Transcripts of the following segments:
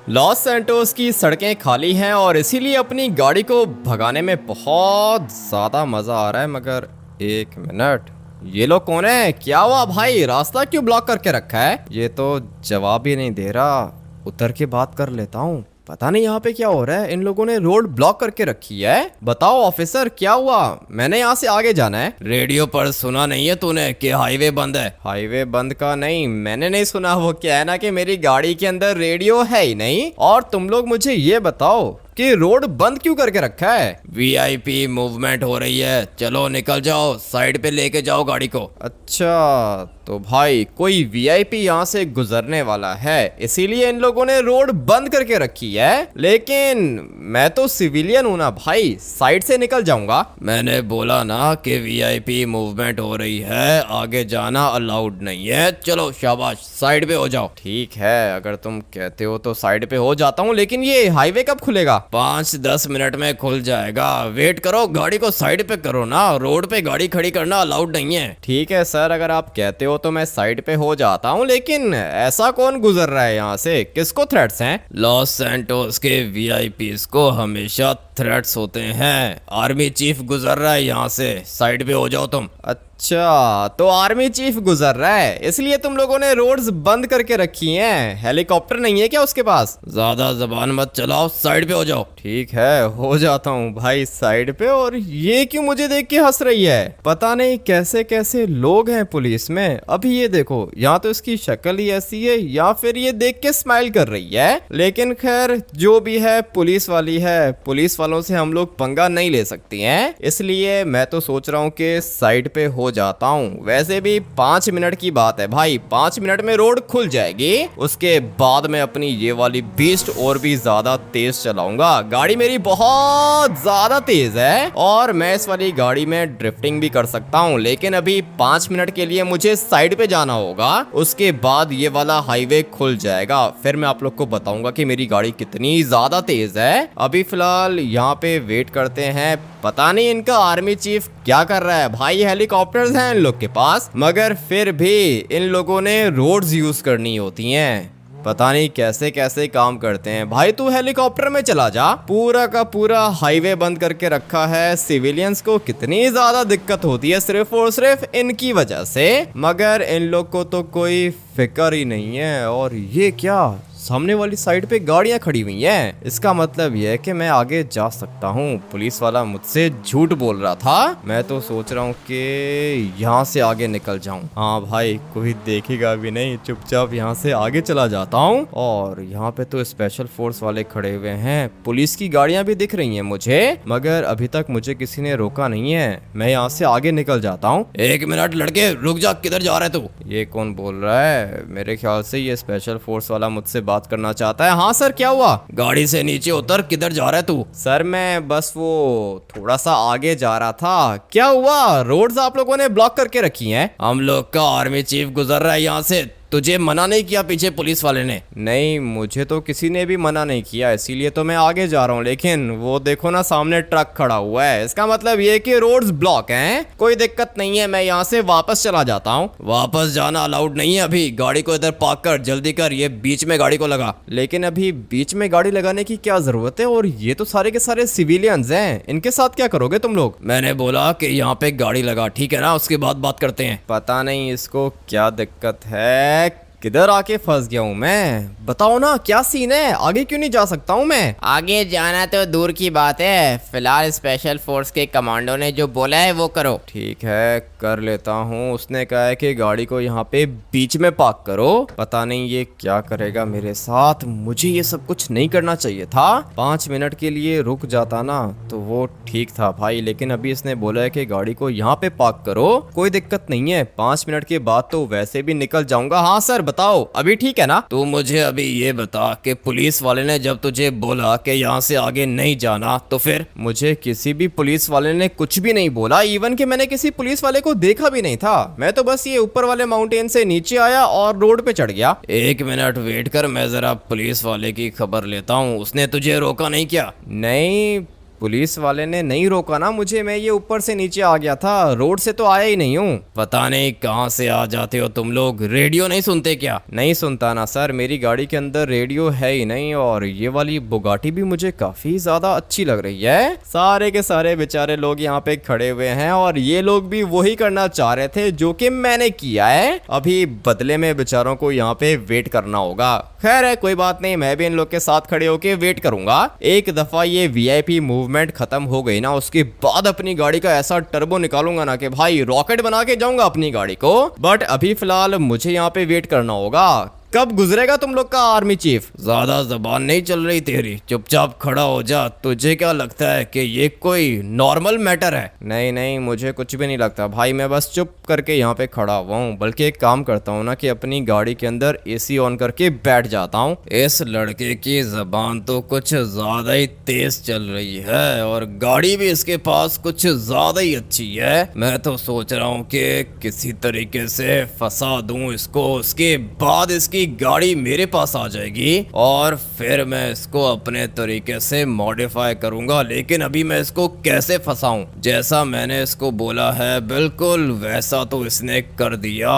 Los Santos की सड़कें खाली हैं और इसीलिए अपनी गाड़ी को भगाने में बहुत ज़्यादा मज़ा आ रहा है। मगर एक मिनट, ये लोग कौन है? क्या हुआ भाई? रास्ता क्यों ब्लॉक करके रखा है? ये तो जवाब ही नहीं दे रहा। उतर के बात कर लेता हूँ। पता नहीं यहाँ पे क्या हो रहा है। इन लोगों ने रोड ब्लॉक करके रखी है। बताओ ऑफिसर, क्या हुआ? मैंने यहाँ से आगे जाना है। रेडियो पर सुना नहीं है तूने कि हाईवे बंद है? हाईवे बंद का नहीं, मैंने नहीं सुना। वो क्या है ना कि मेरी गाड़ी के अंदर रेडियो है ही नहीं। और तुम लोग मुझे ये बताओ कि रोड बंद क्यों करके रखा है? वीआईपी मूवमेंट हो रही है, चलो निकल जाओ, साइड पे लेके जाओ गाड़ी को। अच्छा, तो भाई कोई वीआईपी यहाँ से गुजरने वाला है, इसीलिए इन लोगों ने रोड बंद करके रखी है। लेकिन मैं तो सिविलियन हूं ना भाई, साइड से निकल जाऊंगा। मैंने बोला ना कि वीआईपी मूवमेंट हो रही है, आगे जाना अलाउड नहीं है। चलो शाबाश, साइड पे हो जाओ। ठीक है, अगर तुम कहते हो तो साइड पे हो जाता हूँ। लेकिन ये हाईवे कब खुलेगा? 5-10 मिनट में खुल जाएगा, वेट करो। गाड़ी को साइड पे करो ना, रोड पे गाड़ी खड़ी करना अलाउड नहीं है। ठीक है सर, अगर आप कहते हो तो मैं साइड पे हो जाता हूँ। लेकिन ऐसा कौन गुजर रहा है यहाँ से? किसको थ्रेट्स हैं? लॉस सैंटोस के वीआईपीज को हमेशा थ्रेट्स होते हैं। आर्मी चीफ गुजर रहा है यहाँ से, साइड पे हो जाओ तुम। अच्छा, तो आर्मी चीफ गुजर रहा है, इसलिए तुम लोगों ने रोड्स बंद करके रखी हैं। हेलीकॉप्टर नहीं है क्या उसके पास? ज्यादा जबान मत चलाओ, साइड पे हो जाओ। ठीक है, हो जाता हूँ भाई साइड पे। और ये क्यों मुझे देख के हंस रही है? पता नहीं कैसे कैसे लोग हैं पुलिस में। अभी ये देखो, यहाँ तो इसकी शक्ल ही ऐसी है, या फिर ये देख के स्माइल कर रही है। लेकिन खैर, जो भी है पुलिस वाली है, पुलिस वालों से हम लोग पंगा नहीं ले सकते हैं। इसलिए मैं तो सोच रहा हूँ कि साइड पे हो जाता हूँ। वैसे भी 5 मिनट की बात है भाई, 5 मिनट में रोड खुल जाएगी। उसके बाद मैं अपनी ये वाली बीस्ट और भी ज्यादा तेज चलाऊंगा। गाड़ी मेरी बहुत ज्यादा तेज है और मैं इस वाली गाड़ी में ड्रिफ्टिंग भी कर सकता हूँ। लेकिन अभी 5 मिनट के लिए मुझे साइड पे जाना होगा। उसके बाद ये वाला हाईवे खुल जाएगा, फिर मैं आप लोग को बताऊंगा कि मेरी गाड़ी कितनी ज्यादा तेज है। अभी फिलहाल यहाँ पे वेट करते हैं। पता नहीं इनका आर्मी चीफ क्या कर रहा है भाई। हेलीकॉप्टर्स हैं इन लोग के पास, मगर फिर भी इन लोगों ने रोड्स यूज करनी होती हैं। पता नहीं कैसे कैसे काम करते हैं। भाई तू हेलीकॉप्टर में चला जा। पूरा का पूरा हाईवे बंद करके रखा है। सिविलियंस को कितनी ज्यादा दिक्कत होती है सिर्फ और सिर्फ इनकी वजह से, मगर इन लोग को तो कोई फिक्र ही नहीं है। और ये क्या, सामने वाली साइड पे गाड़ियां खड़ी हुई हैं। इसका मतलब यह है कि मैं आगे जा सकता हूँ। पुलिस वाला मुझसे झूठ बोल रहा था। मैं तो सोच रहा हूँ कि यहाँ से आगे निकल जाऊँ। हाँ भाई, कोई देखेगा भी नहीं, चुपचाप यहाँ से आगे चला जाता हूँ। और यहाँ पे तो स्पेशल फोर्स वाले खड़े हुए हैं, पुलिस की गाड़ियां भी दिख रही हैं मुझे, मगर अभी तक मुझे किसी ने रोका नहीं है। मैं यहाँ से आगे निकल जाता हूँ। 1 मिनट लड़के, रुक जा, किधर जा रहे तू? ये कौन बोल रहा है? मेरे ख्याल से ये स्पेशल फोर्स वाला मुझसे बात करना चाहता है। हाँ सर, क्या हुआ? गाड़ी से नीचे उतर, किधर जा रहा है तू? सर मैं बस वो थोड़ा सा आगे जा रहा था। क्या हुआ? रोड्स आप लोगों ने ब्लॉक करके रखी हैं। हम लोग का आर्मी चीफ गुजर रहा है यहाँ से, तुझे मना नहीं किया पीछे पुलिस वाले ने? नहीं, मुझे तो किसी ने भी मना नहीं किया, इसीलिए तो मैं आगे जा रहा हूँ। लेकिन वो देखो ना, सामने ट्रक खड़ा हुआ है, इसका मतलब ये कि रोड्स ब्लॉक हैं। कोई दिक्कत नहीं है, मैं यहाँ से वापस चला जाता हूँ। वापस जाना अलाउड नहीं है। अभी गाड़ी को इधर पार्क कर, जल्दी कर, ये बीच में गाड़ी को लगा। लेकिन अभी बीच में गाड़ी लगाने की क्या जरूरत है? और ये तो सारे के सारे सिविलियंस हैं, इनके साथ क्या करोगे तुम लोग? मैंने बोला कि यहाँ पे गाड़ी लगा, ठीक है ना, उसके बाद बात करते हैं। पता नहीं इसको क्या दिक्कत है, किधर आके फंस गया हूँ मैं? बताओ ना, क्या सीन है? आगे क्यों नहीं जा सकता हूँ मैं? आगे जाना तो दूर की बात है, फिलहाल स्पेशल फोर्स के कमांडो ने जो बोला है वो करो। ठीक है, कर लेता हूँ। उसने कहा है कि गाड़ी को यहाँ पे बीच में पार्क करो। पता नहीं ये क्या करेगा मेरे साथ। मुझे ये सब कुछ नहीं करना चाहिए था। 5 मिनट के लिए रुक जाता ना तो वो ठीक था भाई, लेकिन अभी इसने बोला है कि गाड़ी को यहाँ पे पार्क करो। कोई दिक्कत नहीं है, 5 मिनट के बाद तो वैसे भी निकल जाऊंगा। हाँ सर, बताओ अभी ठीक है ना? तू मुझे अभी ये बता कि पुलिस वाले ने जब तुझे बोला कि यहाँ से आगे नहीं जाना तो फिर? मुझे किसी भी पुलिस वाले ने कुछ भी नहीं बोला, इवन कि मैंने किसी पुलिस वाले को देखा भी नहीं था। मैं तो बस ये ऊपर वाले माउंटेन से नीचे आया और रोड पे चढ़ गया। 1 मिनट वेट कर, मैं जरा पुलिस वाले की खबर लेता हूँ। उसने तुझे रोका नहीं क्या? नहीं, पुलिस वाले ने नहीं रोका ना मुझे, मैं ये ऊपर से नीचे आ गया था, रोड से तो आया ही नहीं हूँ। पता नहीं कहाँ से आ जाते हो तुम लोग, रेडियो नहीं सुनते क्या? नहीं सुनता ना सर, मेरी गाड़ी के अंदर रेडियो है ही नहीं, और ये वाली बुगाटी भी मुझे काफी ज्यादा अच्छी लग रही है। सारे के सारे बेचारे लोग यहाँ पे खड़े हुए हैं और ये लोग भी वही करना चाह रहे थे जो कि मैंने किया है। अभी बदले में बेचारों को यहाँ पे वेट करना होगा। खैर है, कोई बात नहीं, मैं भी इन लोग के साथ खड़े होके वेट करूंगा। एक दफा ये वीआईपी मूवमेंट खत्म हो गई ना, उसके बाद अपनी गाड़ी का ऐसा टर्बो निकालूंगा ना कि भाई रॉकेट बना के जाऊंगा अपनी गाड़ी को। बट अभी फिलहाल मुझे यहाँ पे वेट करना होगा। कब गुजरेगा तुम लोग का आर्मी चीफ? ज्यादा जबान नहीं चल रही तेरी, चुपचाप खड़ा हो जा। तुझे क्या लगता है कि ये कोई नॉर्मल मैटर है? नहीं नहीं, मुझे कुछ भी नहीं लगता भाई, मैं बस चुप करके यहाँ पे खड़ा हुआ हूँ। बल्कि एक काम करता हूँ ना कि अपनी गाड़ी के अंदर एसी ऑन करके बैठ जाता हूँ। इस लड़के की जबान तो कुछ ज्यादा ही तेज चल रही है और गाड़ी भी इसके पास कुछ ज्यादा ही अच्छी है। मैं तो सोच रहा हूँ कि किसी तरीके से फंसा दूं इसको, उसके बाद इसकी गाड़ी मेरे पास आ जाएगी और फिर मैं इसको अपने तरीके से मॉडिफाई करूंगा। लेकिन अभी मैं इसको कैसे फंसाऊं? जैसा मैंने इसको बोला है बिल्कुल वैसा तो इसने कर दिया।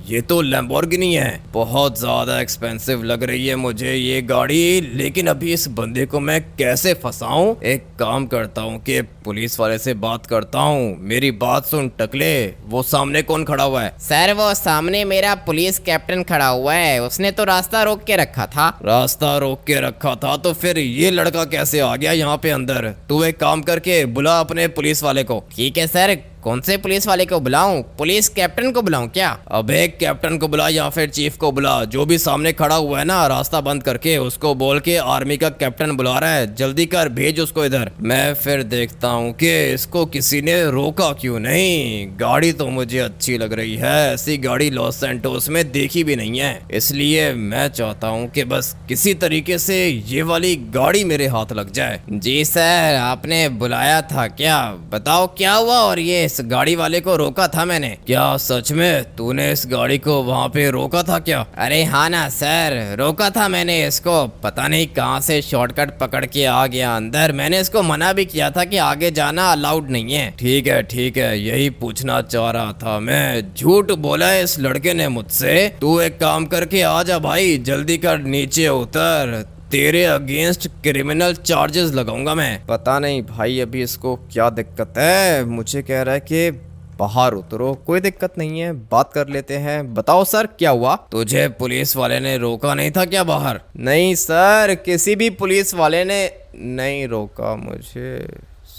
ये तो लैम्बोर्गिनी है, बहुत ज्यादा एक्सपेंसिव लग रही है मुझे ये गाड़ी, लेकिन अभी इस बंदे को मैं कैसे फंसाऊं? एक काम करता हूं कि पुलिस वाले से बात करता हूं। मेरी बात सुन टकले, वो सामने कौन खड़ा हुआ है? सर वो सामने मेरा पुलिस कैप्टन खड़ा हुआ है, उसने तो रास्ता रोक के रखा था। रास्ता रोक के रखा था तो फिर ये लड़का कैसे आ गया यहाँ पे अंदर? तू एक काम करके बुला अपने पुलिस वाले को। ठीक है सर, कौन से पुलिस वाले को बुलाऊं? पुलिस कैप्टन को बुलाऊं क्या? अब एक कैप्टन को बुला या फिर चीफ को बुला, जो भी सामने खड़ा हुआ है ना रास्ता बंद करके, उसको बोल के आर्मी का कैप्टन बुला रहा है, जल्दी कर भेज उसको इधर। मैं फिर देखता हूँ कि इसको किसी ने रोका क्यों नहीं। गाड़ी तो मुझे अच्छी लग रही है, ऐसी गाड़ी लॉस सैंटोस में देखी भी नहीं है, इसलिए मैं चाहता हूँ कि बस किसी तरीके से ये वाली गाड़ी मेरे हाथ लग जाए। जी सर, आपने बुलाया था क्या? बताओ क्या हुआ? और ये इस गाड़ी वाले को रोका था मैंने। क्या सच में तूने इस गाड़ी को वहाँ पे रोका था क्या? अरे हाँ ना सर, रोका था मैंने इसको। पता नहीं कहाँ से शॉर्टकट पकड़ के आ गया अंदर। मैंने इसको मना भी किया था कि आगे जाना अलाउड नहीं है। ठीक है, यही पूछना चाह रहा था मैं। झूठ बोला है इस लड़के ने मुझसे। तू एक काम करके आ जा भाई, जल्दी कर नीचे उतर, तेरे अगेंस्ट क्रिमिनल चार्जेस लगाऊंगा मैं। पता नहीं भाई अभी इसको क्या दिक्कत है, मुझे कह रहा है कि बाहर उतरो। कोई दिक्कत नहीं है, बात कर लेते हैं। बताओ सर क्या हुआ? तुझे पुलिस वाले ने रोका नहीं था क्या बाहर? नहीं सर, किसी भी पुलिस वाले ने नहीं रोका मुझे।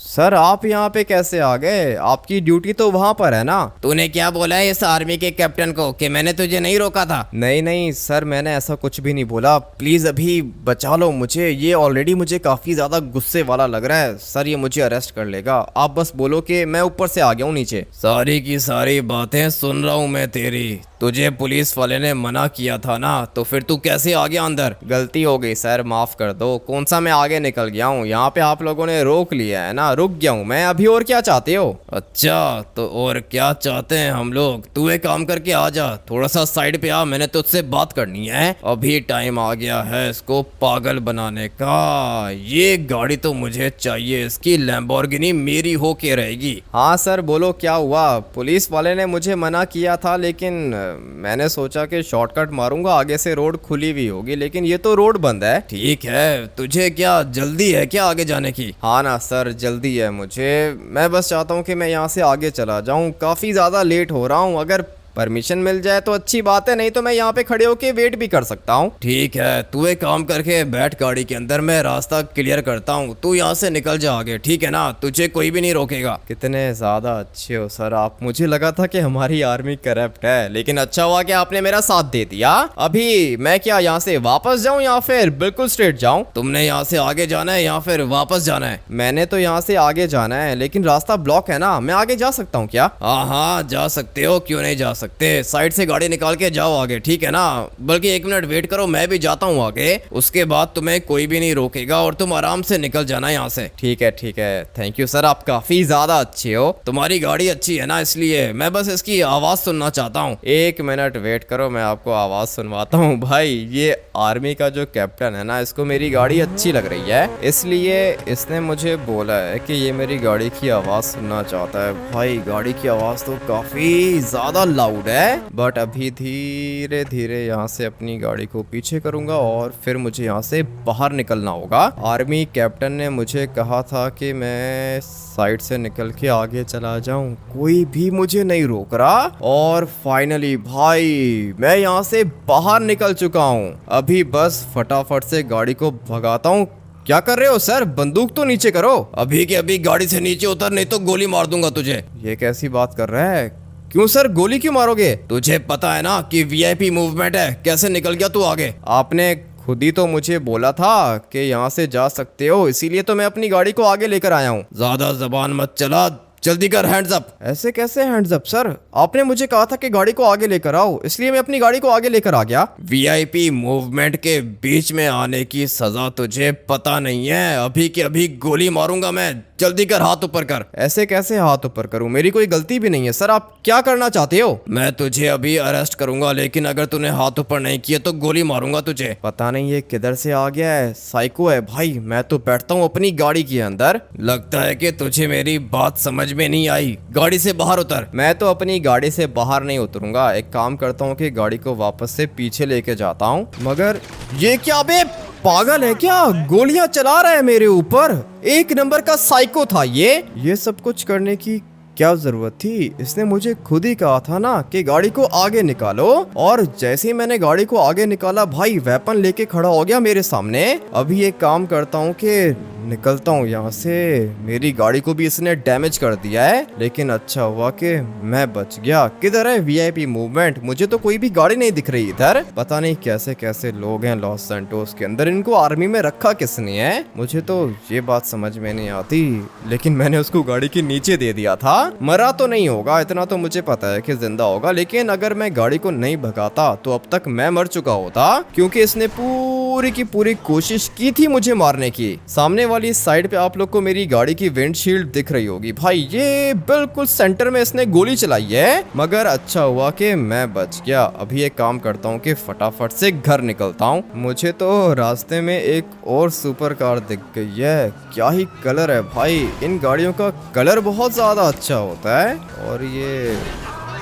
सर आप यहाँ पे कैसे आ गए? आपकी ड्यूटी तो वहाँ पर है ना। तूने क्या बोला है इस आर्मी के कैप्टन को कि मैंने तुझे नहीं रोका था? नहीं नहीं सर, मैंने ऐसा कुछ भी नहीं बोला। प्लीज अभी बचा लो मुझे, ये ऑलरेडी मुझे काफी ज्यादा गुस्से वाला लग रहा है। सर ये मुझे अरेस्ट कर लेगा। आप बस बोलो कि मैं ऊपर से आ गया हूँ नीचे। सारी की सारी बातें सुन रहा हूँ मैं तेरी। तुझे पुलिस वाले ने मना किया था ना, तो फिर तू कैसे आ गया अंदर? गलती हो गई सर, माफ कर दो। कौन सा मैं आगे निकल गया हूँ, यहाँ पे आप लोगों ने रोक लिया है ना, रुक गया हूँ मैं। अभी और क्या चाहते हो? अच्छा तो और क्या चाहते हैं हम लोग? तू एक काम करके आ जा, थोड़ा सा साइड पे आ, मैंने तुझसे बात करनी है। अभी टाइम आ गया है इसको पागल बनाने का। ये गाड़ी तो मुझे चाहिए, इसकी लैम्बोर्गिनी मेरी होके रहेगी। हाँ सर बोलो क्या हुआ? पुलिस वाले ने मुझे मना किया था, लेकिन मैंने सोचा कि शॉर्टकट मारूंगा, आगे से रोड खुली हुई होगी, लेकिन ये तो रोड बंद है। ठीक है, तुझे क्या जल्दी है क्या आगे जाने की? हाँ ना सर, जल्दी है मुझे। मैं बस चाहता हूँ कि मैं यहाँ से आगे चला जाऊँ, काफ़ी ज़्यादा लेट हो रहा हूँ। अगर परमिशन मिल जाए तो अच्छी बात है, नहीं तो मैं यहाँ पे खड़े होके वेट भी कर सकता हूँ। ठीक है, तू एक काम करके बैठ गाड़ी के अंदर, मैं रास्ता क्लियर करता हूँ। तू यहाँ से निकल जा आगे, ठीक है ना? तुझे कोई भी नहीं रोकेगा। कितने ज़्यादा अच्छे हो सर आप। मुझे लगा था कि हमारी आर्मी करप्ट है, लेकिन अच्छा हुआ कि आपने मेरा साथ दे दिया। अभी मैं क्या यहाँ से वापस जाऊँ या फिर बिल्कुल स्ट्रेट जाऊँ? तुमने यहाँ से आगे जाना है या फिर वापस जाना है? मैंने तो यहाँ से आगे जाना है, लेकिन रास्ता ब्लॉक है ना, मैं आगे जा सकता हूँ क्या? हाँ हाँ जा सकते हो, क्यों नहीं जा सकते। सकते। साइड से गाड़ी निकाल के जाओ आगे, ठीक है ना? बल्कि 1 मिनट वेट करो, मैं भी जाता हूँ आगे, उसके बाद तुम्हें कोई भी नहीं रोकेगा और तुम आराम से निकल जाना यहाँ से। ठीक है, थैंक यू सर, आप काफी ज्यादा अच्छे हो। तुम्हारी गाड़ी अच्छी है ना, इसलिए मैं बस इसकी आवाज सुनना चाहता हूँ। 1 मिनट वेट करो, मैं आपको आवाज सुनवाता हूँ। भाई ये आर्मी का जो कैप्टन है ना, इसको मेरी गाड़ी अच्छी लग रही है, इसलिए इसने मुझे बोला है कि ये मेरी गाड़ी की आवाज सुनना चाहता है। भाई गाड़ी की आवाज तो काफी ज्यादा लाउड है, बट अभी धीरे धीरे यहाँ से अपनी गाड़ी को पीछे करूंगा और फिर मुझे यहाँ से बाहर निकलना होगा। आर्मी कैप्टन ने मुझे कहा था कि मैं साइड से निकल के आगे चला जाऊं, कोई भी मुझे नहीं रोक रहा और फाइनली भाई मैं यहाँ से बाहर निकल चुका हूँ। अभी बस फटाफट से गाड़ी को भगाता हूँ। क्या कर रहे हो सर, बंदूक तो नीचे करो। अभी के अभी गाड़ी से नीचे उतर, नहीं तो गोली मार दूंगा तुझे। ये कैसी बात कर रहा है? क्यों सर, गोली क्यों मारोगे? तुझे पता है ना कि वीआईपी मूवमेंट है, कैसे निकल गया तू आगे? आपने खुद ही तो मुझे बोला था कि यहाँ से जा सकते हो, इसीलिए तो मैं अपनी गाड़ी को आगे लेकर आया हूँ। ज्यादा जबान मत चला, जल्दी कर हैंड्स अप। ऐसे कैसे हैंड्स अप सर? आपने मुझे कहा था कि गाड़ी को आगे लेकर आओ, इसलिए मैं अपनी गाड़ी को आगे लेकर आ गया। वीआईपी मूवमेंट के बीच में आने की सजा तुझे पता नहीं है, अभी के अभी गोली मारूंगा मैं, जल्दी कर, हाथ ऊपर कर। ऐसे कैसे हाथ ऊपर करूं? मेरी कोई गलती भी नहीं है सर, आप क्या करना चाहते हो? मैं तुझे अभी अरेस्ट करूंगा, लेकिन अगर तूने हाथ ऊपर नहीं किया तो गोली मारूंगा तुझे। पता नहीं ये किधर से आ गया है, साइको है भाई। मैं तो बैठता हूँ अपनी गाड़ी के अंदर। लगता है कि तुझे मेरी बात समझ में नहीं आई, गाड़ी से बाहर उतर। मैं तो अपनी गाड़ी से बाहर नहीं उतरूंगा, एक काम करता हूँ कि गाड़ी को वापस से पीछे लेके जाता हूँ। मगर ये क्या बे, पागल है क्या? गोलियां चला रहा है मेरे ऊपर। 1 नंबर का साइको था ये सब कुछ करने की क्या जरूरत थी? इसने मुझे खुद ही कहा था ना कि गाड़ी को आगे निकालो, और जैसे ही मैंने गाड़ी को आगे निकाला भाई वेपन लेके खड़ा हो गया मेरे सामने। अभी एक काम करता हूँ कि निकलता हूँ यहाँ से। मेरी गाड़ी को भी इसने डैमेज कर दिया है, लेकिन अच्छा हुआ कि मैं बच गया। किधर है वीआईपी मूवमेंट? मुझे तो कोई भी गाड़ी नहीं दिख रही इधर। पता नहीं कैसे कैसे लोग हैं लॉस सैंटोस के अंदर, इनको आर्मी में रखा किसने है? मुझे तो ये बात समझ में नहीं आती, लेकिन मैंने उसको गाड़ी के नीचे दे दिया था। मरा तो नहीं होगा, इतना तो मुझे पता है कि जिंदा होगा, लेकिन अगर मैं गाड़ी को नहीं भगाता तो अब तक मैं मर चुका होता, क्योंकि इसने पूरी की पूरी कोशिश की थी मुझे मारने की। सामने वाली साइड पे आप लोग को मेरी गाड़ी की विंडशील्ड दिख रही होगी भाई, ये बिल्कुल सेंटर में इसने गोली चलाई है, मगर अच्छा हुआ कि मैं बच गया। अभी एक काम करता हूँ कि फटाफट से घर निकलता हूँ। मुझे तो रास्ते में एक और सुपर कार दिख गई है, क्या ही कलर है भाई, इन गाड़ियों का कलर बहुत ज्यादा अच्छा होता है। और ये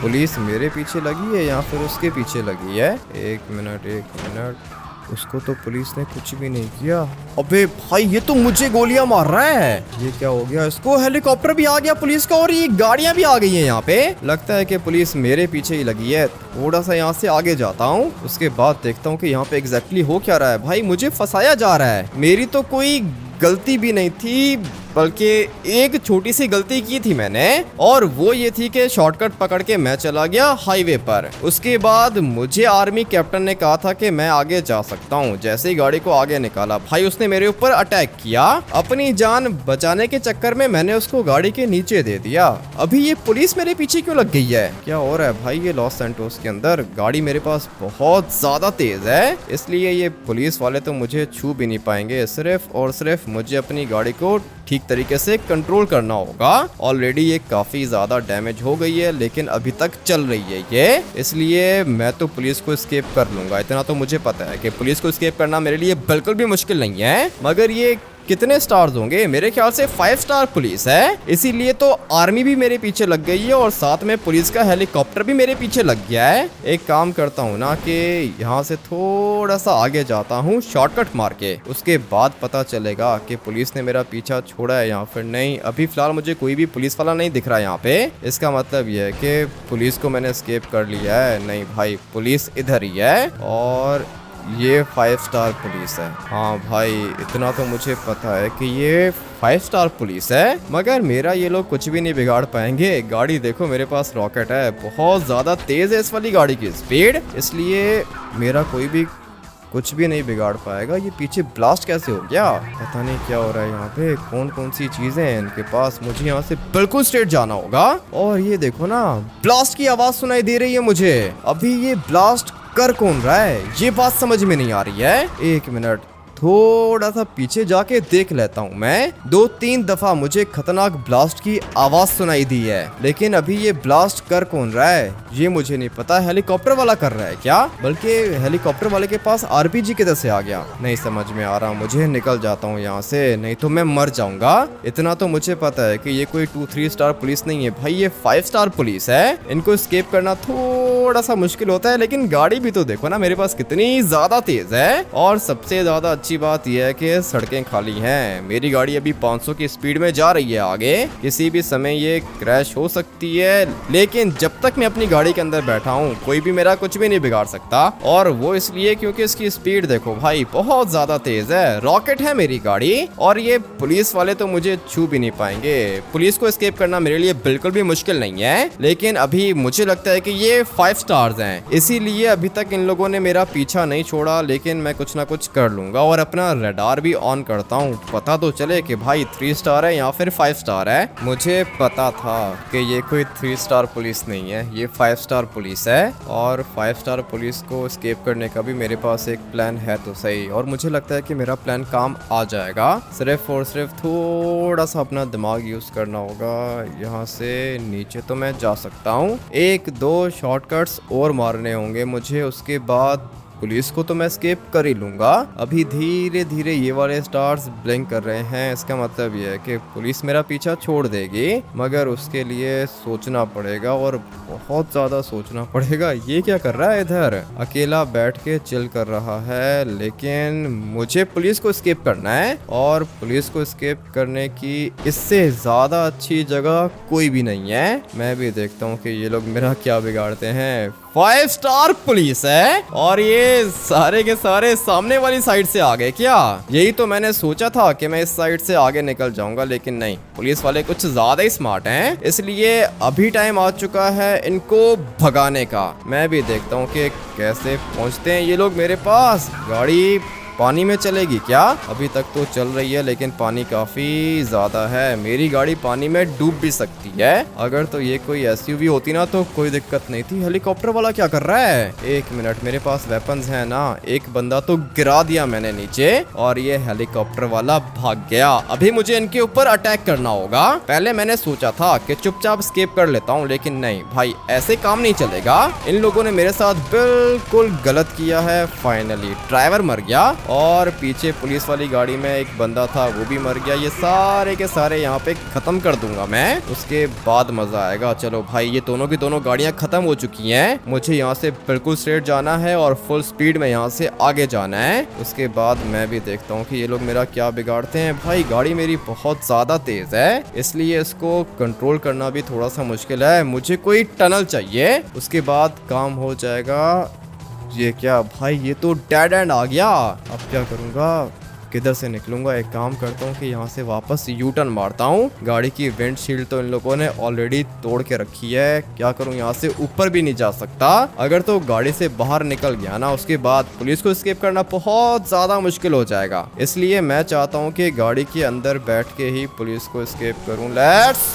पुलिस मेरे पीछे लगी है या फिर उसके पीछे लगी है? एक मिनट, उसको तो पुलिस ने कुछ भी नहीं किया। अबे भाई ये तो मुझे गोलियां मार रहा है, ये क्या हो गया? इसको हेलीकॉप्टर भी आ गया पुलिस का, और ये गाड़ियां भी आ गई हैं यहाँ पे। लगता है कि पुलिस मेरे पीछे ही लगी है। थोड़ा सा यहाँ से आगे जाता हूँ, उसके बाद देखता हूँ कि यहाँ पे एग्जैक्टली हो क्या रहा है। भाई मुझे फंसाया जा रहा है, मेरी तो कोई गलती भी नहीं थी, बल्कि एक छोटी सी गलती की थी मैंने, और वो ये थी कि शॉर्टकट पकड़ के मैं चला गया हाईवे पर। उसके बाद मुझे आर्मी कैप्टन ने कहा था कि मैं आगे जा सकता हूँ। जैसे ही गाड़ी को आगे निकाला भाई उसने मेरे ऊपर अटैक किया। अपनी जान बचाने के चक्कर में मैंने उसको गाड़ी के नीचे दे दिया। अभी ये पुलिस मेरे पीछे क्यों लग गई है? क्या हो रहा है भाई ये लॉस सैंटोस के अंदर? गाड़ी मेरे पास बहुत ज्यादा तेज है, इसलिए ये पुलिस वाले तो मुझे छू भी नहीं पाएंगे। सिर्फ और सिर्फ मुझे अपनी गाड़ी को ठीक तरीके से कंट्रोल करना होगा। ऑलरेडी ये काफी ज्यादा डैमेज हो गई है, लेकिन अभी तक चल रही है ये, इसलिए मैं तो पुलिस को एस्केप कर लूंगा। इतना तो मुझे पता है कि पुलिस को एस्केप करना मेरे लिए बिल्कुल भी मुश्किल नहीं है। मगर ये कितने स्टार्स होंगे? मेरे ख्याल से 5 स्टार पुलिस है, इसीलिए तो आर्मी भी मेरे पीछे लग गई है और साथ में पुलिस का हेलीकॉप्टर भी मेरे पीछे लग गया है। एक काम करता हूँ ना कि यहाँ से थोड़ा सा आगे जाता हूँ शॉर्टकट मार के, उसके बाद पता चलेगा कि पुलिस ने मेरा पीछा छोड़ा है या फिर नहीं। अभी फिलहाल मुझे कोई भी पुलिस वाला नहीं दिख रहा है यहाँ पे, इसका मतलब ये है कि पुलिस को मैंने एस्केप कर लिया है। नहीं भाई, पुलिस इधर ही है और ये 5 स्टार पुलिस है। हाँ भाई इतना तो मुझे पता है कि ये 5 स्टार पुलिस है, मगर मेरा ये लोग कुछ भी नहीं बिगाड़ पाएंगे। गाड़ी देखो मेरे पास रॉकेट है, बहुत ज्यादा तेज है इस वाली गाड़ी की स्पीड, इसलिए मेरा कोई भी कुछ भी नहीं बिगाड़ पाएगा। ये पीछे ब्लास्ट कैसे हो गया, पता नहीं क्या हो रहा है यहाँ पे, कौन कौन सी चीजें हैं इनके पास। मुझे यहाँ से बिल्कुल स्ट्रेट जाना होगा। और ये देखो ना, ब्लास्ट की आवाज सुनाई दे रही है मुझे। अभी ये ब्लास्ट कर कौन रहा है, ये बात समझ में नहीं आ रही है। एक मिनट, थोड़ा सा पीछे जाके देख लेता हूँ मैं। 2-3 दफा मुझे खतरनाक ब्लास्ट की आवाज सुनाई दी है, लेकिन अभी ये ब्लास्ट कर कौन रहा है ये मुझे नहीं पता। हेलीकॉप्टर वाला कर रहा है क्या, बल्कि हेलीकॉप्टर वाले के पास आरपीजी किधर से आ गया, नहीं समझ में आ रहा। मुझे निकल जाता हूँ यहाँ से, नहीं तो मैं मर जाऊंगा। इतना तो मुझे पता है कि ये कोई 2-3 स्टार पुलिस नहीं है भाई, ये 5 स्टार पुलिस है। इनको एस्केप करना थोड़ा सा मुश्किल होता है, लेकिन गाड़ी भी तो देखो ना मेरे पास कितनी ज्यादा तेज है। और सबसे ज्यादा अच्छी बात यह है कि सड़कें खाली हैं। मेरी गाड़ी अभी 500 की स्पीड में जा रही है आगे, किसी भी समय ये क्रैश हो सकती है, लेकिन जब तक मैं अपनी गाड़ी के अंदर बैठा हूँ कोई भी मेरा कुछ भी नहीं बिगाड़ सकता। और वो इसलिए क्योंकि इसकी स्पीड देखो भाई बहुत ज्यादा तेज है, रॉकेट है मेरी गाड़ी। और ये पुलिस वाले तो मुझे छू भी नहीं पाएंगे। पुलिस को एस्केप करना मेरे लिए बिल्कुल भी मुश्किल नहीं है, लेकिन अभी मुझे लगता है कि ये 5 स्टार्स हैं, इसीलिए अभी तक इन लोगों ने मेरा पीछा नहीं छोड़ा। लेकिन मैं कुछ ना कुछ कर लूंगा और अपना रडार भी ऑन करता हूँ, पता तो चले कि भाई 3 स्टार है या फिर 5 स्टार है। मुझे पता था कि ये कोई 3 स्टार पुलिस नहीं है, ये 5 स्टार पुलिस है। और 5 स्टार पुलिस को एस्केप करने का भी मेरे पास एक प्लान है तो सही, और मुझे लगता है कि मेरा प्लान काम आ जाएगा। सिर्फ और सिर्फ थोड़ा सा अपना दिमाग यूज करना होगा। यहाँ से नीचे तो मैं जा सकता हूँ, 1-2 शॉर्टकट्स और मारने होंगे मुझे, उसके बाद पुलिस को तो मैं एस्केप कर ही लूंगा। अभी धीरे धीरे ये वाले स्टार्स ब्लिंक कर रहे हैं, इसका मतलब ये है कि पुलिस मेरा पीछा छोड़ देगी, मगर उसके लिए सोचना पड़ेगा और बहुत ज्यादा सोचना पड़ेगा। ये क्या कर रहा है इधर, अकेला बैठ के चिल कर रहा है, लेकिन मुझे पुलिस को एस्केप करना है। और पुलिस को एस्केप करने की इससे ज्यादा अच्छी जगह कोई भी नहीं है। मैं भी देखता हूँ कि ये लोग मेरा क्या बिगाड़ते हैं। 5 स्टार पुलिस है और ये सारे के सारे सामने वाली साइड से आ गए क्या। यही तो मैंने सोचा था कि मैं इस साइड से आगे निकल जाऊंगा, लेकिन नहीं, पुलिस वाले कुछ ज्यादा ही स्मार्ट हैं, इसलिए अभी टाइम आ चुका है इनको भगाने का। मैं भी देखता हूँ कि कैसे पहुँचते हैं ये लोग मेरे पास। गाड़ी पानी में चलेगी क्या, अभी तक तो चल रही है, लेकिन पानी काफी ज्यादा है, मेरी गाड़ी पानी में डूब भी सकती है। अगर तो ये कोई एसयूवी होती ना तो कोई दिक्कत नहीं थी। हेलीकॉप्टर वाला क्या कर रहा है, 1 मिनट, मेरे पास वेपन्स है ना। एक बंदा तो गिरा दिया मैंने नीचे और ये हेलीकॉप्टर वाला भाग गया। अभी मुझे इनके ऊपर अटैक करना होगा। पहले मैंने सोचा था कि चुपचाप एस्केप कर लेता हूँ, लेकिन नहीं भाई, ऐसे काम नहीं चलेगा। इन लोगों ने मेरे साथ बिल्कुल गलत किया है। फाइनली ड्राइवर मर गया और पीछे पुलिस वाली गाड़ी में एक बंदा था, वो भी मर गया। ये सारे के सारे यहाँ पे खत्म कर दूंगा मैं, उसके बाद मजा आएगा। चलो भाई, ये दोनों की दोनों गाड़ियां खत्म हो चुकी हैं। मुझे यहाँ से बिल्कुल स्ट्रेट जाना है और फुल स्पीड में यहाँ से आगे जाना है। उसके बाद मैं भी देखता हूँ कि ये लोग मेरा क्या बिगाड़ते हैं। भाई गाड़ी मेरी बहुत ज्यादा तेज है, इसलिए इसको कंट्रोल करना भी थोड़ा सा मुश्किल है। मुझे कोई टनल चाहिए, उसके बाद काम हो जाएगा। ये क्या भाई, ये तो डेड एंड आ गया। अब क्या करूँगा, किधर से निकलूंगा। एक काम करता हूँ कि यहाँ से वापस यू टर्न मारता हूँ। गाड़ी की विंडशील्ड तो इन लोगों ने ऑलरेडी तोड़ के रखी है। क्या करूँ, यहाँ से ऊपर भी नहीं जा सकता। अगर तो गाड़ी से बाहर निकल गया ना, उसके बाद पुलिस को एस्केप करना बहुत ज्यादा मुश्किल हो जाएगा। इसलिए मैं चाहता हूँ कि गाड़ी के अंदर बैठ के ही पुलिस को एस्केप करूँ। Let's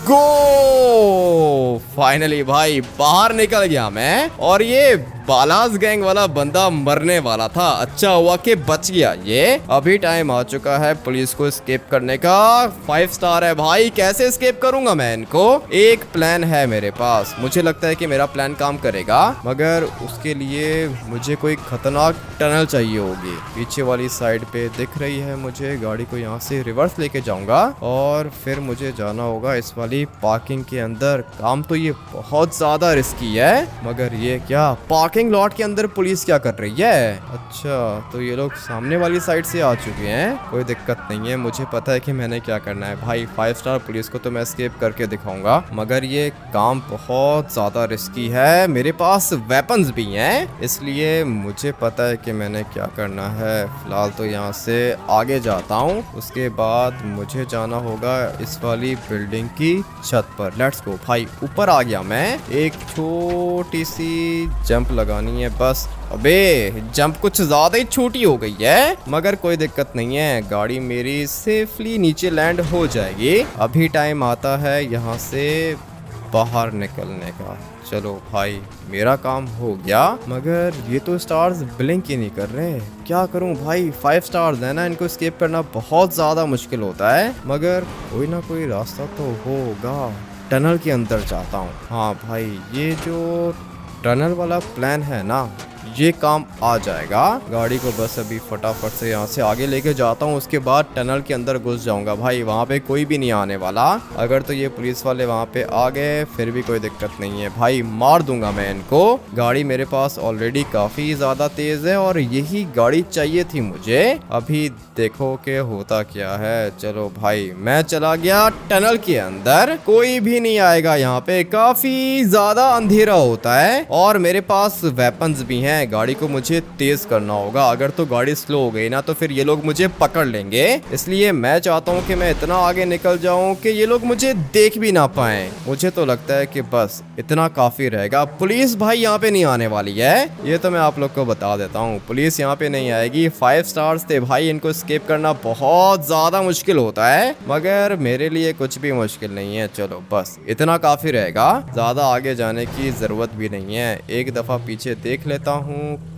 go. फाइनली भाई बाहर निकल गया मैं, और ये बालाज गैंग वाला बंदा मरने वाला था। अच्छा हुआ कि बच गया ये। अभी टाइम आ चुका है पुलिस को एस्केप करने का। 5 स्टार है भाई, कैसे एस्केप करूंगा मैं इनको। एक प्लान है मेरे पास, मुझे लगता है कि मेरा प्लान काम करेगा, मगर उसके लिए मुझे कोई खतरनाक टनल चाहिए होगी। पीछे वाली साइड पे दिख रही है मुझे। गाड़ी को यहाँ से रिवर्स लेके जाऊंगा और फिर मुझे जाना होगा इस वाली पार्किंग के अंदर। काम तो ये बहुत ज्यादा रिस्की है, मगर ये क्या, पार्किंग लॉट के अंदर पुलिस क्या कर रही है। अच्छा, तो ये लोग सामने वाली साइड से आ चुके हैं। कोई दिक्कत नहीं है, मुझे पता है कि मैंने क्या करना है। भाई 5 स्टार पुलिस को तो मैं एस्केप करके दिखाऊंगा, मगर ये काम बहुत ज्यादा रिस्की है। मेरे पास वेपन्स भी हैं, इसलिए मुझे पता है कि मैंने क्या करना है। फिलहाल तो यहाँ से आगे जाता हूँ, उसके बाद मुझे जाना होगा इस वाली बिल्डिंग की छत पर। लेट्स गो भाई, ऊपर आ गया मैं। एक छोटी सी जंप लगानी है बस, अबे जंप कुछ ज्यादा ही छोटी हो गई है, मगर कोई दिक्कत नहीं है, गाड़ी मेरी सेफली नीचे लैंड हो जाएगी। अभी टाइम आता है यहाँ से बाहर निकलने का। चलो भाई मेरा काम हो गया, मगर ये तो स्टार्स ब्लिंक ही नहीं कर रहे, क्या करूं भाई? 5 स्टार्स है ना, इनको एस्केप करना बहुत ज्यादा मुश्किल होता है, मगर कोई ना कोई रास्ता तो होगा। टनल के अंदर जाता हूँ। हाँ भाई ये जो टनल वाला प्लान है ना, ये काम आ जाएगा। गाड़ी को बस अभी फटाफट से यहाँ से आगे लेके जाता हूँ, उसके बाद टनल के अंदर घुस जाऊंगा। भाई वहाँ पे कोई भी नहीं आने वाला। अगर तो ये पुलिस वाले वहाँ पे आ गए फिर भी कोई दिक्कत नहीं है भाई, मार दूंगा मैं इनको। गाड़ी मेरे पास ऑलरेडी काफी ज्यादा तेज है और यही गाड़ी चाहिए थी मुझे। अभी देखो कि होता क्या है। चलो भाई मैं चला गया टनल के अंदर, कोई भी नहीं आएगा यहाँ पे, काफी ज्यादा अंधेरा होता है और मेरे पास वेपन्स भी हैं। गाड़ी को मुझे तेज करना होगा, अगर तो गाड़ी स्लो हो गई ना तो फिर ये लोग मुझे पकड़ लेंगे। इसलिए मैं चाहता हूँ कि मैं इतना आगे निकल जाऊँ कि ये लोग मुझे देख भी ना पाए। मुझे तो लगता है कि बस इतना काफी रहेगा। पुलिस भाई यहाँ पे नहीं आने वाली है, ये तो मैं आप लोग को बता देता हूँ, पुलिस यहाँ पे नहीं आएगी। 5 स्टार्स थे भाई, इनको एस्केप करना बहुत ज्यादा मुश्किल होता है, मगर मेरे लिए कुछ भी मुश्किल नहीं है। चलो बस इतना काफी रहेगा, ज्यादा आगे जाने की जरूरत भी नहीं है। एक दफा पीछे देख लेता हूँ,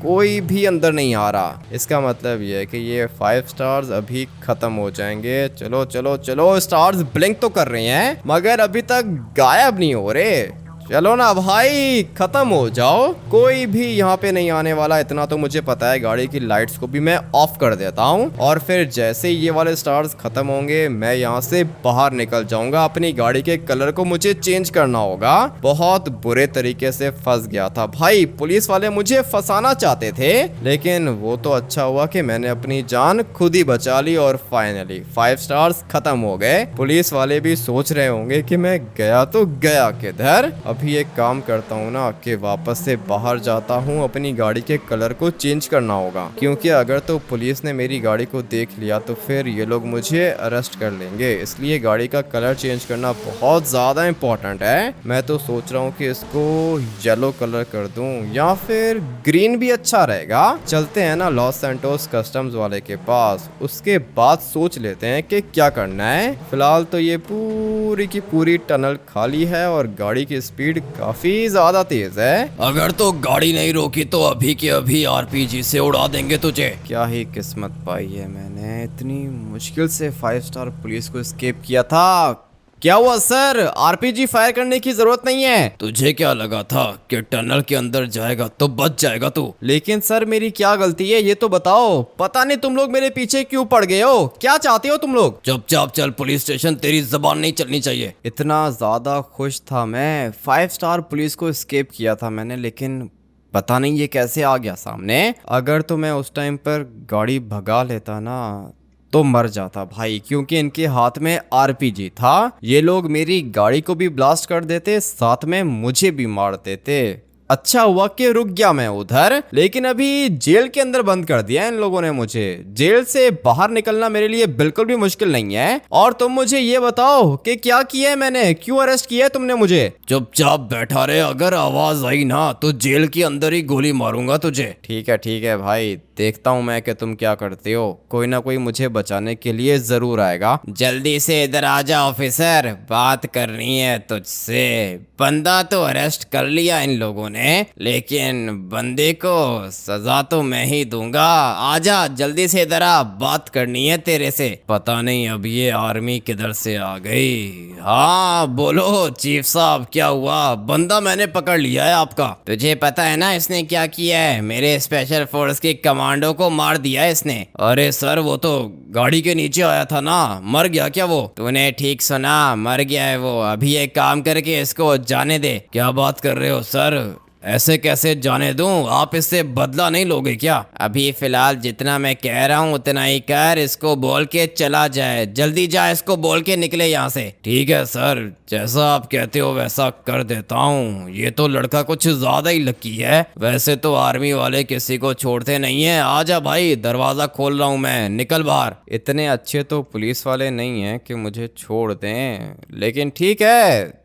कोई भी अंदर नहीं आ रहा, इसका मतलब ये है कि ये 5 स्टार्स अभी खत्म हो जाएंगे। चलो चलो चलो, स्टार्स ब्लिंक तो कर रहे हैं मगर अभी तक गायब नहीं हो रहे। चलो ना भाई खत्म हो जाओ, कोई भी यहाँ पे नहीं आने वाला, इतना तो मुझे पता है। गाड़ी की लाइट्स को भी मैं ऑफ कर देता हूँ और फिर जैसे ही ये वाले स्टार्स खत्म होंगे मैं यहाँ से बाहर निकल जाऊंगा। अपनी गाड़ी के कलर को मुझे चेंज करना होगा, बहुत बुरे तरीके से फंस गया था भाई। पुलिस वाले मुझे फंसाना चाहते थे, लेकिन वो तो अच्छा हुआ कि मैंने अपनी जान खुद ही बचा ली और फाइनली 5 स्टार्स खत्म हो गए। पुलिस वाले भी सोच रहे होंगे कि मैं गया तो गया किधर। अभी एक काम करता हूँ ना कि वापस से बाहर जाता हूँ, अपनी गाड़ी के कलर को चेंज करना होगा, क्योंकि अगर तो पुलिस ने मेरी गाड़ी को देख लिया तो फिर ये लोग मुझे अरेस्ट कर लेंगे। इसलिए गाड़ी का कलर चेंज करना बहुत ज़्यादा इम्पोर्टेंट है। मैं तो सोच रहा हूँ कि इसको येलो कलर कर दूँ या फिर ग्रीन भी अच्छा रहेगा। चलते हैं ना लॉस सैंटोस कस्टम्स वाले के पास, उसके बाद सोच लेते हैं कि क्या करना है। फिलहाल तो ये पूरी की पूरी टनल खाली है और गाड़ी की स्पीड काफी ज्यादा तेज है। अगर तो गाड़ी नहीं रोकी तो अभी के अभी आरपीजी से उड़ा देंगे तुझे। क्या ही किस्मत पाई है मैंने, इतनी मुश्किल से 5 स्टार पुलिस को एस्केप किया था। क्या हुआ सर, आरपीजी फायर करने की जरूरत नहीं है। तुझे क्या लगा था कि टनल के अंदर जाएगा तो बच जाएगा तू? लेकिन सर मेरी क्या गलती है ये तो बताओ। पता नहीं तुम लोग मेरे पीछे क्यों पड़ गए हो, क्या चाहते हो तुम लोग? चुपचाप चल पुलिस स्टेशन, तेरी जबान नहीं चलनी चाहिए। इतना ज्यादा खुश था मैं, 5 स्टार पुलिस को एस्केप किया था मैंने, लेकिन पता नहीं ये कैसे आ गया सामने। अगर तो मैं उस टाइम पर गाड़ी भगा लेता ना तो मर जाता भाई, क्योंकि इनके हाथ में आरपीजी था। ये लोग मेरी गाड़ी को भी ब्लास्ट कर देते, साथ में मुझे भी मार देते। अच्छा हुआ कि रुक गया मैं उधर, लेकिन अभी जेल के अंदर बंद कर दिया इन लोगों ने मुझे। जेल से बाहर निकलना मेरे लिए बिल्कुल भी मुश्किल नहीं है। और तुम मुझे ये बताओ कि क्या किया है मैंने, क्यों अरेस्ट किया है तुमने मुझे? चुपचाप बैठा रहे, अगर आवाज आई ना तो जेल के अंदर ही गोली मारूंगा तुझे। ठीक है भाई, देखता हूँ मैं कि तुम क्या करते हो। कोई ना कोई मुझे बचाने के लिए जरूर आएगा। जल्दी से इधर आ जा ऑफिसर, बात करनी है तुझसे। बंदा तो अरेस्ट कर लिया इन लोगों ने, लेकिन बंदे को सजा तो मैं ही दूंगा। आजा जल्दी से इधर आ, बात करनी है तेरे से। पता नहीं अब ये आर्मी किधर से आ गई। हाँ बोलो चीफ साहब, क्या हुआ? बंदा मैंने पकड़ लिया है आपका। तुझे पता है ना इसने क्या किया है? मेरे स्पेशल फोर्स के कमांडो को मार दिया है इसने। अरे सर वो तो गाड़ी के नीचे आया था ना, मर गया क्या वो? तूने ठीक सुना, मर गया है वो। अभी एक काम करके इसको जाने दे। क्या बात कर रहे हो सर, ऐसे कैसे जाने दूं? आप इससे बदला नहीं लोगे क्या? अभी फिलहाल जितना मैं कह रहा हूँ उतना ही कर, इसको बोल के चला जाए। जल्दी जा, इसको बोल के निकले यहाँ से। ठीक है सर, जैसा आप कहते हो वैसा कर देता हूँ। ये तो लड़का कुछ ज्यादा ही लकी है। वैसे तो आर्मी वाले किसी को छोड़ते नहीं है। आजा भाई, दरवाजा खोल रहा हूँ मैं, निकल बाहर। इतने अच्छे तो पुलिस वाले नहीं हैं कि मुझे छोड़ दें, लेकिन ठीक है